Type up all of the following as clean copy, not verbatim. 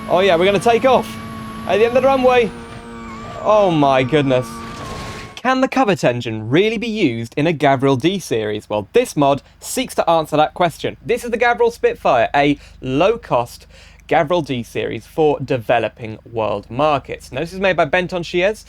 Oh yeah, we're going to take off at the end of the runway. Oh my goodness. Can the Covet engine really be used in a Gavril D-Series? Well, this mod seeks to answer that question. This is the Gavril Spitfire, a low-cost Gavril D-Series for developing world markets. Now, this is made by Benton Chiez.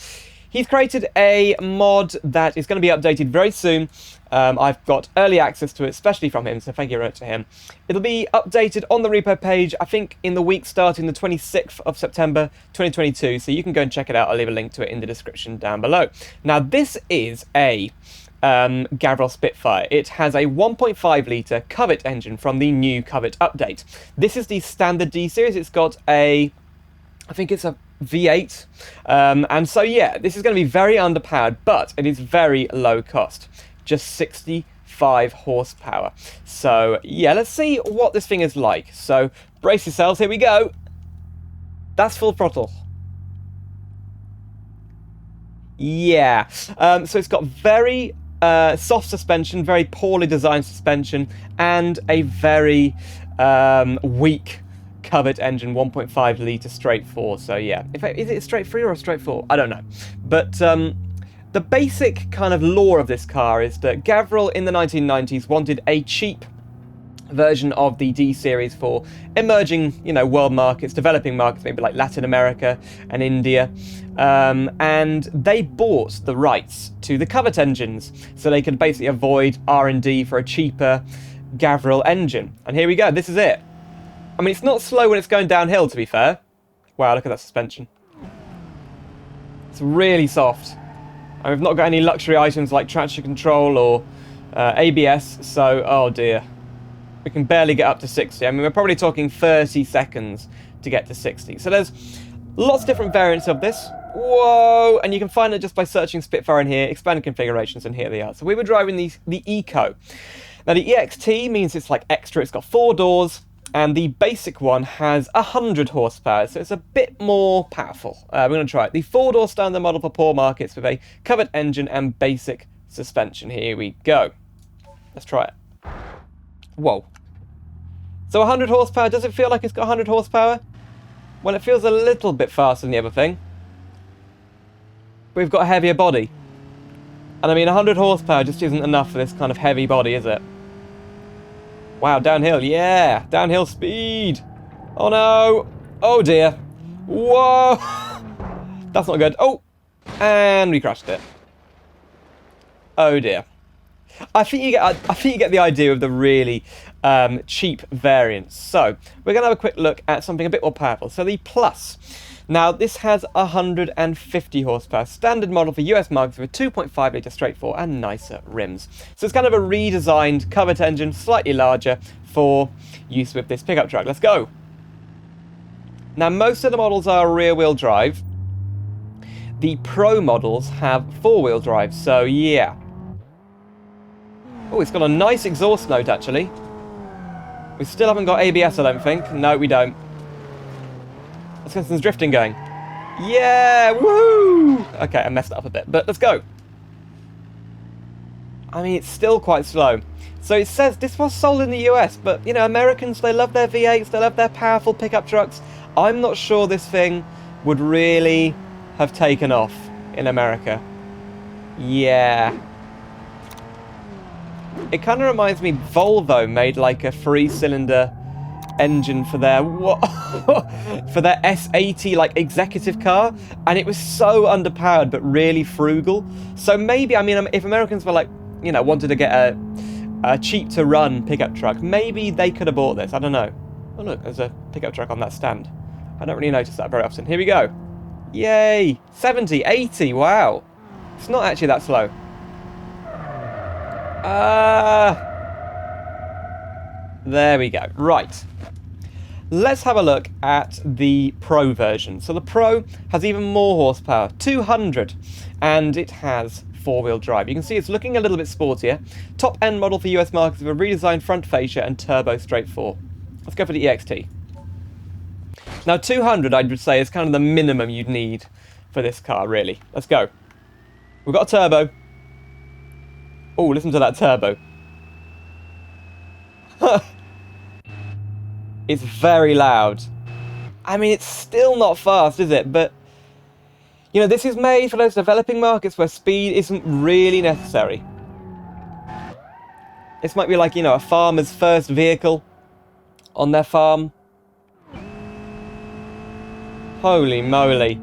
He's created a mod that is going to be updated very soon. I've got early access to it, especially from him, so thank you very much to him. It'll be updated on the repo page, I think, in the week starting the 26th of September 2022, so you can go and check it out. I'll leave a link to it in the description down below. Now, this is a Gavril Spitfire. It has a 1.5 litre Covet engine from the new Covet update. This is the standard D-Series. It's got a, I think it's a V8, and so yeah, this is going to be very underpowered, but it is very low cost, just 65 horsepower. So yeah, let's see what this thing is like. So brace yourselves, here we go. That's full throttle. Yeah, so it's got very soft suspension, very poorly designed suspension, and a very weak Covet engine, 1.5 litre straight 4. So yeah, is it a straight 3 or a straight 4? I don't know. But the basic kind of lore of this car is that Gavril in the 1990s wanted a cheap version of the D-Series for emerging, world markets, developing markets, maybe like Latin America and India. And they bought the rights to the Covet engines so they could basically avoid R&D for a cheaper Gavril engine. And here we go, this is it. I mean, it's not slow when it's going downhill, to be fair. Wow, look at that suspension. It's really soft. And we've not got any luxury items like traction control or ABS, so, oh dear. We can barely get up to 60. I mean, we're probably talking 30 seconds to get to 60. So there's lots of different variants of this. Whoa! And you can find it just by searching Spitfire in here, expanded configurations, and here they are. So we were driving the Eco. Now, the EXT means it's like extra. It's got 4 doors. And the basic one has 100 horsepower, so it's a bit more powerful. We're going to try it. The 4-door standard model for poor markets with a Covet engine and basic suspension. Here we go. Let's try it. Whoa. So 100 horsepower, does it feel like it's got 100 horsepower? Well, it feels a little bit faster than the other thing. We've got a heavier body. And I mean, 100 horsepower just isn't enough for this kind of heavy body, is it? Wow, downhill, yeah! Downhill speed! Oh no! Oh dear! Whoa! That's not good. Oh! And we crashed it. Oh dear. I think you get the idea of the really cheap variants. So, we're going to have a quick look at something a bit more powerful. So, the Plus. Now, this has 150 horsepower, standard model for US markets with a 2.5 litre straight 4 and nicer rims. So it's kind of a redesigned Covet engine, slightly larger, for use with this pickup truck. Let's go. Now, most of the models are rear-wheel drive. The Pro models have 4-wheel drive, so yeah. Oh, it's got a nice exhaust note, actually. We still haven't got ABS, I don't think. No, we don't. Let's get some drifting going. Yeah! Woo! Okay, I messed up a bit, but let's go. I mean, it's still quite slow. So it says this was sold in the US, but, Americans, they love their V8s, they love their powerful pickup trucks. I'm not sure this thing would really have taken off in America. Yeah. It kind of reminds me, Volvo made like a 3-cylinder engine for their for their S80 like executive car, and it was so underpowered but really frugal. So maybe, I mean, if Americans were like, wanted to get a cheap to run pickup truck, maybe they could have bought this. I don't know. Oh look, there's a pickup truck on that stand. I don't really notice that very often. Here we go. Yay! 70, 80, wow. It's not actually that slow. There we go. Right. Let's have a look at the Pro version. So the Pro has even more horsepower, 200, and it has 4-wheel drive. You can see it's looking a little bit sportier. Top-end model for US markets with a redesigned front fascia and turbo straight 4. Let's go for the EXT. Now 200, I would say, is kind of the minimum you'd need for this car, really. Let's go. We've got a turbo. Oh, listen to that turbo. It's very loud. I mean, it's still not fast, is it? But, you know, this is made for those developing markets where speed isn't really necessary. This might be like, you know, a farmer's first vehicle on their farm. Holy moly.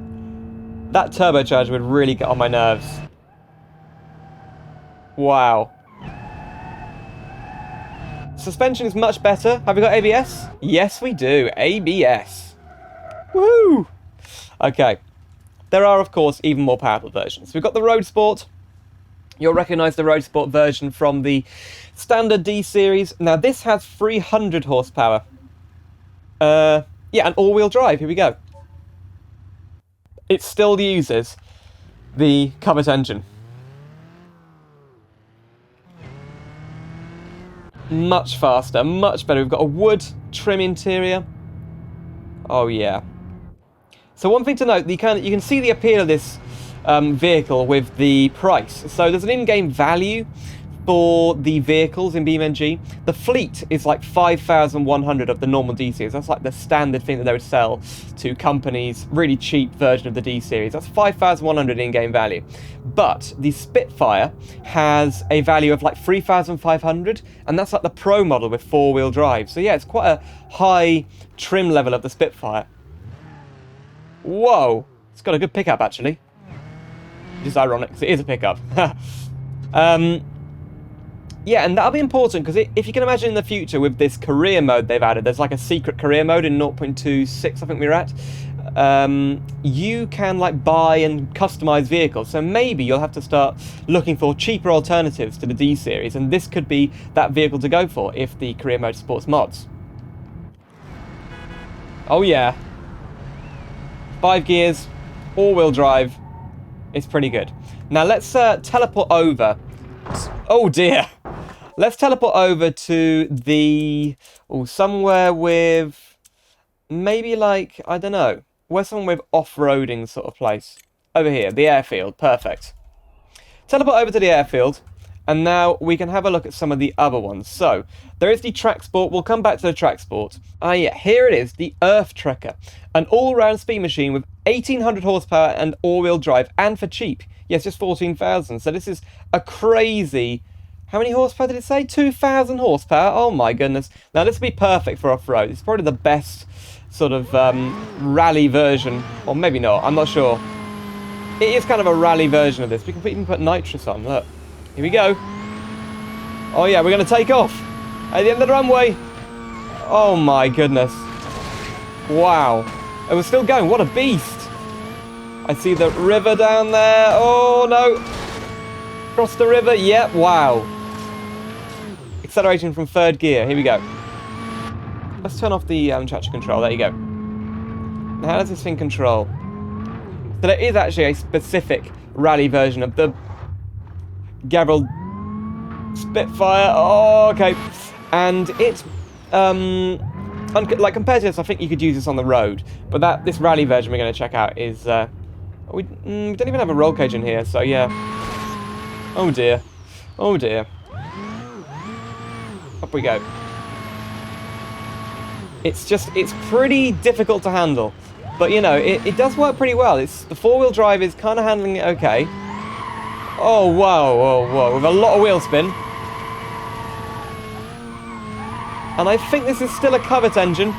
That turbocharger would really get on my nerves. Wow. Suspension is much better. Have we got ABS? Yes, we do. ABS. Woo! Okay. There are, of course, even more powerful versions. We've got the Road Sport. You'll recognise the Road Sport version from the standard D-Series. Now, this has 300 horsepower. Yeah, and all-wheel drive. Here we go. It still uses the Covet engine. Much faster, much better. We've got a wood trim interior. Oh yeah. So one thing to note, you can see the appeal of this vehicle with the price. So there's an in-game value for the vehicles in BeamNG. The fleet is like 5,100 of the normal D-Series. That's like the standard thing that they would sell to companies, really cheap version of the D-Series. That's 5,100 in-game value. But the Spitfire has a value of like 3,500, and that's like the Pro model with four-wheel drive. So yeah, it's quite a high trim level of the Spitfire. Whoa! It's got a good pickup, actually. Which is ironic, because it is a pickup. Yeah, and that'll be important, because if you can imagine in the future with this career mode they've added, there's like a secret career mode in 0.26, I think we're at, you can like buy and customize vehicles. So maybe you'll have to start looking for cheaper alternatives to the D-Series, and this could be that vehicle to go for if the career mode supports mods. Oh yeah. 5 gears, all-wheel drive. It's pretty good. Now let's teleport over. Oh dear. Let's teleport over to the... Oh, somewhere with... Maybe like, I don't know. Where's somewhere with off-roading sort of place? Over here, the airfield. Perfect. Teleport over to the airfield. And now we can have a look at some of the other ones. So, there is the Track Sport. We'll come back to the Track Sport. Ah yeah, here it is. The Earth Trekker. An all-round speed machine with 1,800 horsepower and all-wheel drive. And for cheap. Yes, just 14,000. So this is a crazy... How many horsepower did it say? 2,000 horsepower? Oh my goodness. Now this would be perfect for off-road. It's probably the best sort of rally version. Or maybe not, I'm not sure. It is kind of a rally version of this. We can even put nitrous on, look. Here we go. Oh yeah, we're going to take off. At the end of the runway. Oh my goodness. Wow. And we're still going, what a beast. I see the river down there. Oh no. Cross the river, yep, wow. Acceleration from 3rd gear, here we go. Let's turn off the traction control, there you go. Now how does this thing control? So there is actually a specific rally version of the Gavril Spitfire, oh, okay. And it's, like compared to this, I think you could use this on the road. But this rally version we're going to check out is, we don't even have a roll cage in here, so yeah. Oh dear. Oh dear. Up we go. It's pretty difficult to handle. But, you know, it does work pretty well. The 4-wheel drive is kind of handling it okay. Oh, whoa, whoa, whoa. With a lot of wheel spin. And I think this is still a Covet engine.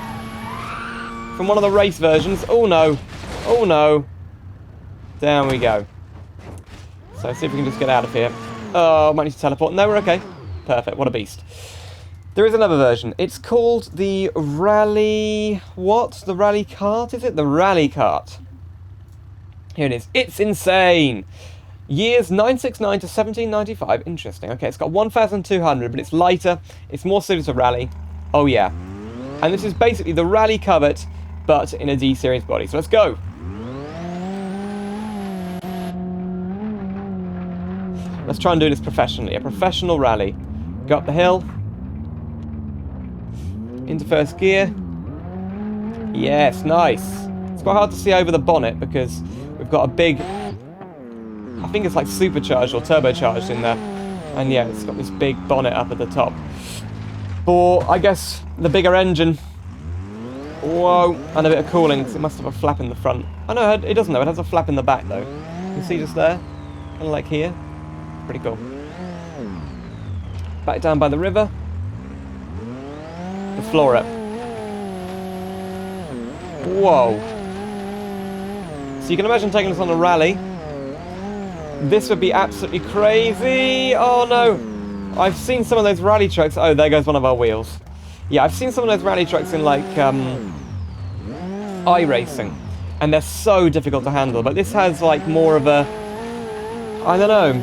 From one of the race versions. Oh, no. Oh, no. Down we go. So, see if we can just get out of here. Oh, might need to teleport. No, we're okay. Perfect. What a beast. There is another version. It's called the Rally... What? The Rally Kart, is it? The Rally Kart. Here it is. It's insane. Years 969 to 1795. Interesting. Okay, it's got 1,200, but it's lighter. It's more suited to rally. Oh, yeah. And this is basically the Rally Covet, but in a D-Series body. So let's go. Let's try and do this professionally. A professional rally. Go up the hill. Into 1st gear. Yes, nice. It's quite hard to see over the bonnet because we've got a big... I think it's like supercharged or turbocharged in there. And yeah, it's got this big bonnet up at the top. For, I guess, the bigger engine. Whoa, and a bit of cooling, because it must have a flap in the front. Oh no, it doesn't though, it has a flap in the back though. You can see just there, kind of like here. Pretty cool. Back down by the river. The floor up. Whoa. So you can imagine taking this on a rally. This would be absolutely crazy. Oh no. I've seen some of those rally trucks. Oh, there goes one of our wheels. Yeah, I've seen some of those rally trucks in like iRacing. And they're so difficult to handle. But this has like more of a... I don't know.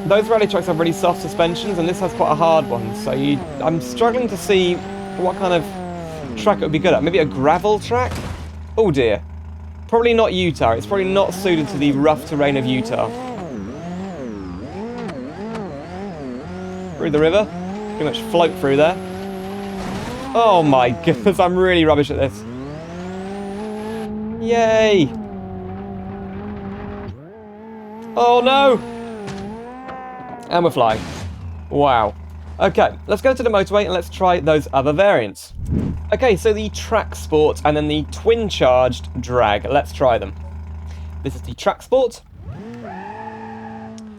Those rally trucks have really soft suspensions and this has quite a hard one. So I'm struggling to see what kind of track it would be good at. Maybe a gravel track? Oh dear. Probably not Utah. It's probably not suited to the rough terrain of Utah. Through the river. Pretty much float through there. Oh my goodness, I'm really rubbish at this. Yay! Oh no! And we're flying. Wow. Okay, let's go to the motorway and let's try those other variants. Okay, so the Track Sport and then the twin-charged drag. Let's try them. This is the Track Sport.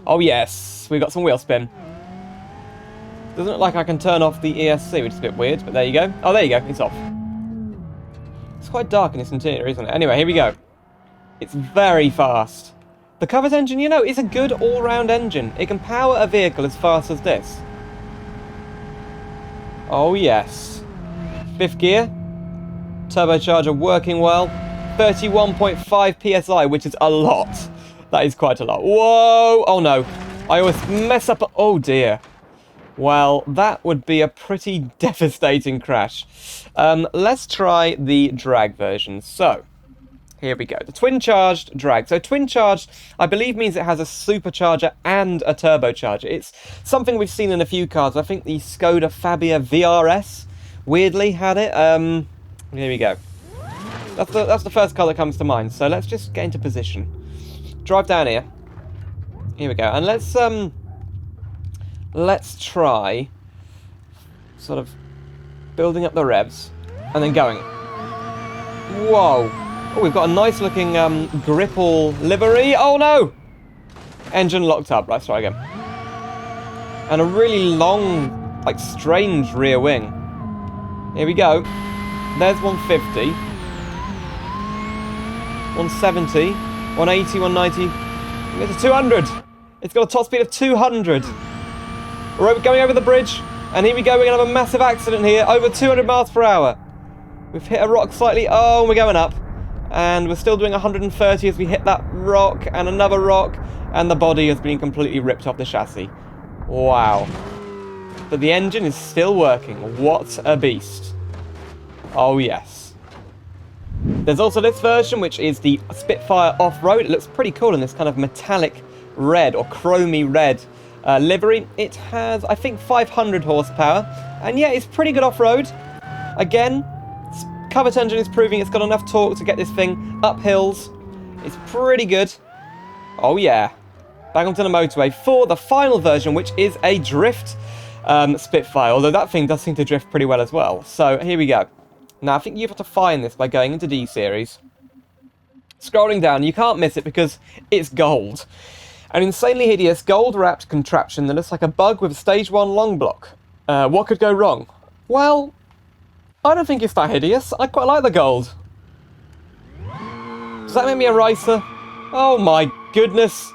Oh yes, we've got some wheel spin. Doesn't look like I can turn off the ESC, which is a bit weird, but there you go. Oh, there you go, it's off. It's quite dark in this interior, isn't it? Anyway, here we go. It's very fast. The Covet engine, you know, is a good all-round engine. It can power a vehicle as fast as this. Oh, yes. Fifth gear. Turbocharger working well. 31.5 PSI, which is a lot. That is quite a lot. Whoa! Oh, no. I always mess up... Oh, dear. Well, that would be a pretty devastating crash. Let's try the drag version. So, here we go. The twin-charged drag. So, twin-charged, I believe, means it has a supercharger and a turbocharger. It's something we've seen in a few cars. I think the Skoda Fabia VRS, weirdly, had it. Here we go. That's the first car that comes to mind. So, let's just get into position. Drive down here. Here we go. And let's try sort of building up the revs and then going. Whoa. Oh, we've got a nice looking Gripple livery. Oh no! Engine locked up. Let's try again. And a really long, like strange rear wing. Here we go. There's 150. 170. 180, 190. It's a 200. It's got a top speed of 200. We're going over the bridge, and here we go, we're going to have a massive accident here, over 200 miles per hour. We've hit a rock slightly, oh, we're going up. And we're still doing 130 as we hit that rock, and another rock, and the body has been completely ripped off the chassis. Wow. But the engine is still working, what a beast. Oh yes. There's also this version, which is the Spitfire Off-Road. It looks pretty cool in this kind of metallic red, or chromy red, livery. It has, I think, 500 horsepower, and yeah, it's pretty good off-road. Again, Covet engine is proving it's got enough torque to get this thing up hills. It's pretty good. Oh yeah. Back onto the motorway for the final version, which is a drift Spitfire, although that thing does seem to drift pretty well as well. So here we go. Now I think you have to find this by going into D-Series. Scrolling down, you can't miss it because it's gold. An insanely hideous gold-wrapped contraption that looks like a bug with a stage 1 long block. What could go wrong? Well, I don't think it's that hideous. I quite like the gold. Does that make me a racer? Oh my goodness.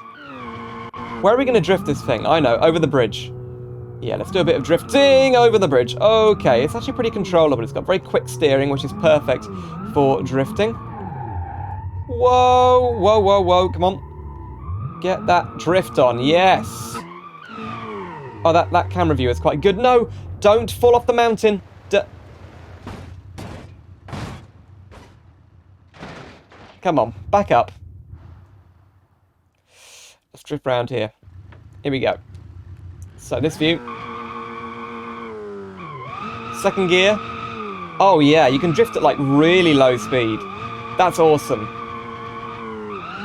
Where are we going to drift this thing? I know, over the bridge. Yeah, let's do a bit of drifting over the bridge. Okay, it's actually pretty controllable. It's got very quick steering, which is perfect for drifting. Whoa, whoa, whoa, whoa, come on. Get that drift on, yes. Oh, that camera view is quite good. No, don't fall off the mountain. Come on, back up. Let's drift around here. Here we go. So this view. Second gear. Oh yeah, you can drift at like really low speed. That's awesome.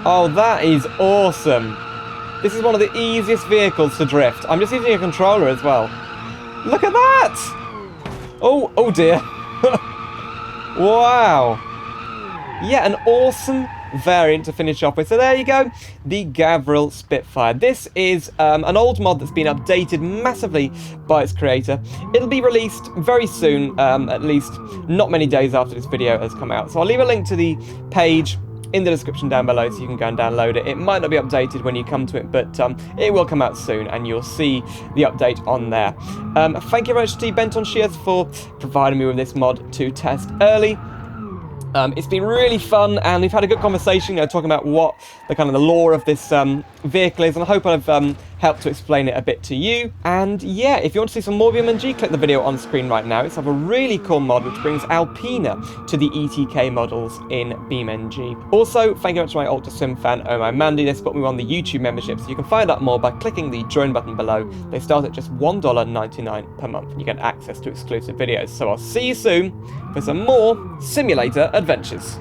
Oh, that is awesome. This is one of the easiest vehicles to drift. I'm just using a controller as well. Look at that! Oh, oh dear. Wow. Yeah, an awesome variant to finish off with. So there you go, the Gavril Spitfire. This is an old mod that's been updated massively by its creator. It'll be released very soon, at least not many days after this video has come out. So I'll leave a link to the page in the description down below so you can go and download it. It might not be updated when you come to it, but it will come out soon and you'll see the update on there. Thank you very much to Benton Shears for providing me with this mod to test early. It's been really fun, and we've had a good conversation, talking about what the kind of the lore of this vehicle is, and I hope I've helped to explain it a bit to you. And yeah, if you want to see some more BeamNG, click the video on screen right now. It's of a really cool mod which brings Alpina to the ETK models in BeamNG. Also, thank you very much to my Ultra Sim fan, Oh My Mandy. They put me on the YouTube membership, so you can find out more by clicking the join button below. They start at just $1.99 per month, and you get access to exclusive videos. So I'll see you soon for some more simulator adventures.